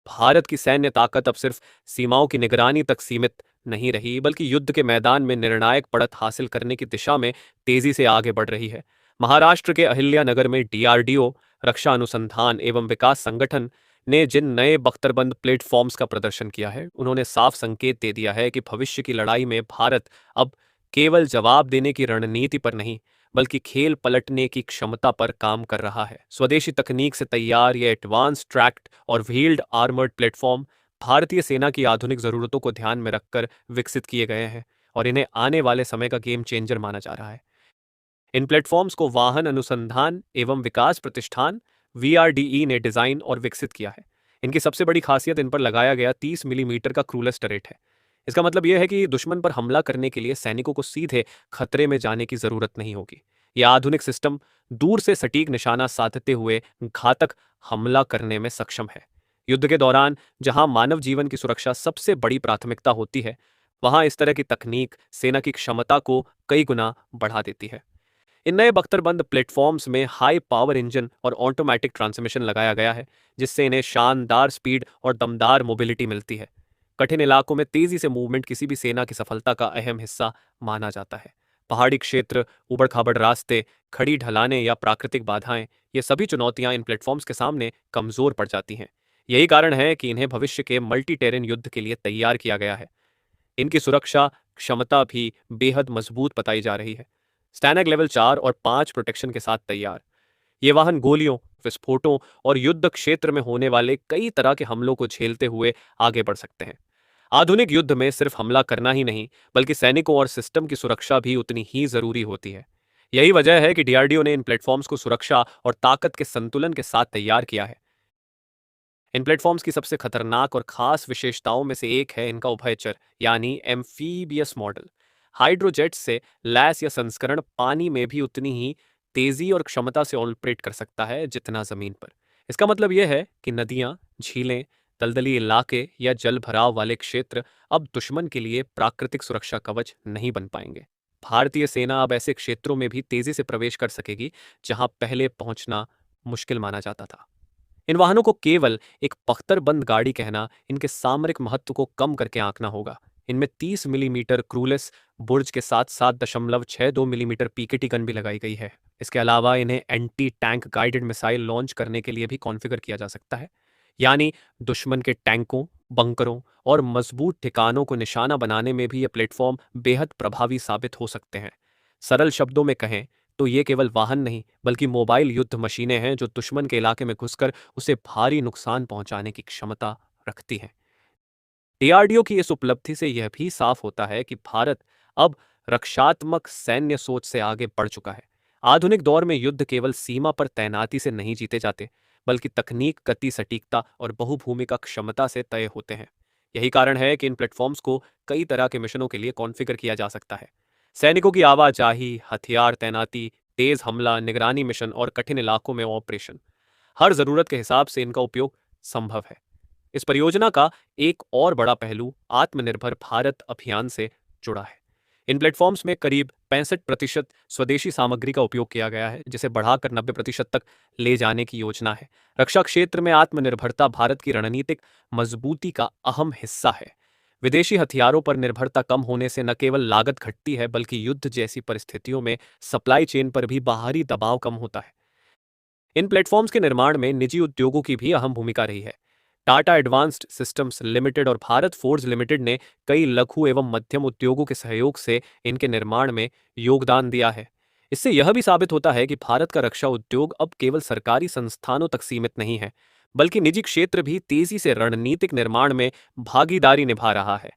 भारत की सैन्य ताकत अब सिर्फ सीमाओं की निगरानी तक सीमित नहीं रही, बल्कि युद्ध के मैदान में निर्णायक बढ़त हासिल करने की दिशा में तेजी से आगे बढ़ रही है। महाराष्ट्र के अहिल्यानगर में डीआरडीओ, रक्षा अनुसंधान एवं विकास संगठन ने जिन नए बख्तरबंद प्लेटफॉर्म्स का प्रदर्शन किया है, उन्होंने साफ संकेत दे दिया है कि भविष्य की लड़ाई में भारत अब केवल जवाब देने की रणनीति पर नहीं, बल्कि खेल पलटने की क्षमता पर काम कर रहा है। स्वदेशी तकनीक से तैयार ये एडवांस ट्रैक्ड और व्हील्ड आर्मर्ड प्लेटफॉर्म भारतीय सेना की आधुनिक जरूरतों को ध्यान में रखकर विकसित किए गए हैं और इन्हें आने वाले समय का गेम चेंजर माना जा रहा है। इन प्लेटफॉर्म्स को वाहन अनुसंधान एवं विकास प्रतिष्ठान वीआरडीई ने डिजाइन और विकसित किया है। इनकी सबसे बड़ी खासियत इन पर लगाया गया 30 मिलीमीटर का क्रूलेस टरेट है। इसका मतलब यह है कि दुश्मन पर हमला करने के लिए सैनिकों को सीधे खतरे में जाने की जरूरत नहीं होगी। यह आधुनिक सिस्टम दूर से सटीक निशाना साधते हुए घातक हमला करने में सक्षम है। युद्ध के दौरान जहां मानव जीवन की सुरक्षा सबसे बड़ी प्राथमिकता होती है, वहां इस तरह की तकनीक सेना की क्षमता को कई गुना बढ़ा देती है। इन नए बख्तरबंद प्लेटफॉर्म्स में हाई पावर इंजन और ऑटोमेटिक ट्रांसमिशन लगाया गया है, जिससे इन्हें शानदार स्पीड और दमदार मोबिलिटी मिलती है। कठिन इलाकों में तेजी से मूवमेंट किसी भी सेना की सफलता का अहम हिस्सा माना जाता है। पहाड़ी क्षेत्र, उबड़ खाबड़ रास्ते, खड़ी ढलानें या प्राकृतिक बाधाएं, ये सभी चुनौतियां इन प्लेटफॉर्म्स के सामने कमजोर पड़ जाती हैं। यही कारण है कि इन्हें भविष्य के मल्टी टेरेन युद्ध के लिए तैयार किया गया है। इनकी सुरक्षा क्षमता भी बेहद मजबूत बताई जा रही है। स्टैनक लेवल 4 और 5 प्रोटेक्शन के साथ तैयार। ये वाहन गोलियों, विस्फोटों और युद्ध क्षेत्र में होने वाले कई तरह के हमलों को झेलते हुए आगे बढ़ सकते हैं। आधुनिक युद्ध में सिर्फ हमला करना ही नहीं, बल्कि सैनिकों और सिस्टम की सुरक्षा भी उतनी ही जरूरी होती है। यही वजह है कि डीआरडीओ ने इन प्लेटफॉर्म्स को सुरक्षा और ताकत के संतुलन के साथ तैयार किया है। इन प्लेटफॉर्म्स की सबसे खतरनाक और खास विशेषताओं में से एक है इनका उभयचर यानी एम्फीबियस मॉडल। हाइड्रोजेट से लैस या संस्करण पानी में भी उतनी ही तेजी और क्षमता से ऑपरेट कर सकता है जितना जमीन पर। इसका मतलब यह है कि नदियां, झीलें, दलदली इलाके या जल भराव वाले क्षेत्र अब दुश्मन के लिए प्राकृतिक सुरक्षा कवच नहीं बन पाएंगे। भारतीय सेना अब ऐसे क्षेत्रों में भी तेजी से प्रवेश कर सकेगी जहां पहले पहुंचना मुश्किल माना जाता था। इन वाहनों को केवल एक बख्तरबंद गाड़ी कहना इनके सामरिक महत्व को कम करके आंकना होगा। इनमें 30 मिलीमीटर क्रूलेस बुर्ज के साथ 7.62 मिलीमीटर पीकेटी गन भी लगाई गई है। इसके अलावा इन्हें anti tank guided missile launch करने के लिए भी कॉन्फ़िगर किया जा सकता है, यानी दुश्मन के टैंकों, बंकरों और मजबूत ठिकानों को निशाना बनाने में भी ये प्लेटफॉर्म बेहद प्रभावी साबित हो सकते हैं। सरल शब्दों में कहें तो ये केवल वाहन नहीं, बल्कि मोबाइल युद्ध मशीनें हैं जो दुश्मन के इलाके में घुसकर उसे भारी नुकसान पहुंचाने की क्षमता रखती हैं। डीआरडीओ की इस उपलब्धि से यह भी साफ होता है कि भारत अब रक्षात्मक सैन्य सोच से आगे बढ़ चुका है। आधुनिक दौर में युद्ध केवल सीमा पर तैनाती से नहीं जीते जाते, बल्कि तकनीक, गति, सटीकता और बहुभूमिका क्षमता से तय होते हैं। यही कारण है कि इन प्लेटफॉर्म्स को कई तरह के मिशनों के लिए कॉन्फ़िगर किया जा सकता है। सैनिकों की आवाजाही, हथियार तैनाती, तेज हमला, निगरानी मिशन और कठिन इलाकों में ऑपरेशन, हर जरूरत के हिसाब से इनका उपयोग संभव है। इस परियोजना का एक और बड़ा पहलू आत्मनिर्भर भारत अभियान से जुड़ा है। इन प्लेटफॉर्म्स में करीब 65% स्वदेशी सामग्री का उपयोग किया गया है, जिसे बढ़ाकर 90% तक ले जाने की योजना है। रक्षा क्षेत्र में आत्मनिर्भरता भारत की रणनीतिक मजबूती का अहम हिस्सा है। विदेशी हथियारों पर निर्भरता कम होने से न केवल लागत घटती है, बल्कि युद्ध जैसी परिस्थितियों में सप्लाई चेन पर भी बाहरी दबाव कम होता है। इन प्लेटफॉर्म्स के निर्माण में निजी उद्योगों की भी अहम भूमिका रही है। टाटा एडवांस्ड सिस्टम्स लिमिटेड और भारत फोर्ज लिमिटेड ने कई लघु एवं मध्यम उद्योगों के सहयोग से इनके निर्माण में योगदान दिया है। इससे यह भी साबित होता है कि भारत का रक्षा उद्योग अब केवल सरकारी संस्थानों तक सीमित नहीं है, बल्कि निजी क्षेत्र भी तेजी से रणनीतिक निर्माण में भागीदारी निभा रहा है।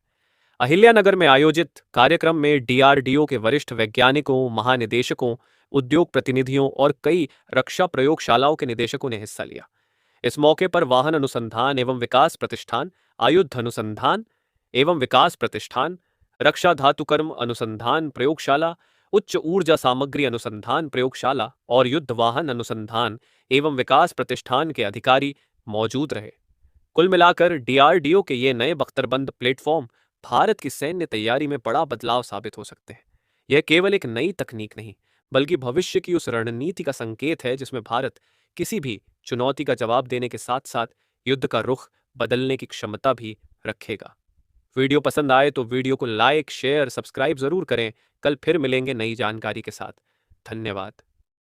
अहिल्यानगर में आयोजित कार्यक्रम में डीआरडीओ के वरिष्ठ वैज्ञानिकों, महानिदेशकों, उद्योग प्रतिनिधियों और कई रक्षा प्रयोगशालाओं के निदेशकों ने हिस्सा लिया। इस मौके पर वाहन अनुसंधान एवं विकास प्रतिष्ठान, आयुध अनुसंधान एवं विकास प्रतिष्ठान, रक्षा धातुकर्म अनुसंधान प्रयोगशाला, उच्च ऊर्जा सामग्री अनुसंधान प्रयोगशाला और युद्ध वाहन अनुसंधान एवं विकास प्रतिष्ठान के अधिकारी मौजूद रहे। कुल मिलाकर डीआरडीओ के ये नए बख्तरबंद प्लेटफॉर्म भारत की सैन्य तैयारी में बड़ा बदलाव साबित हो सकते हैं। यह केवल एक नई तकनीक नहीं, बल्कि भविष्य की उस रणनीति का संकेत है जिसमें भारत किसी भी चुनौती का जवाब देने के साथ साथ युद्ध का रुख बदलने की क्षमता भी रखेगा। वीडियो पसंद आए तो वीडियो को लाइक, शेयर, सब्सक्राइब जरूर करें। कल फिर मिलेंगे नई जानकारी के साथ। धन्यवाद।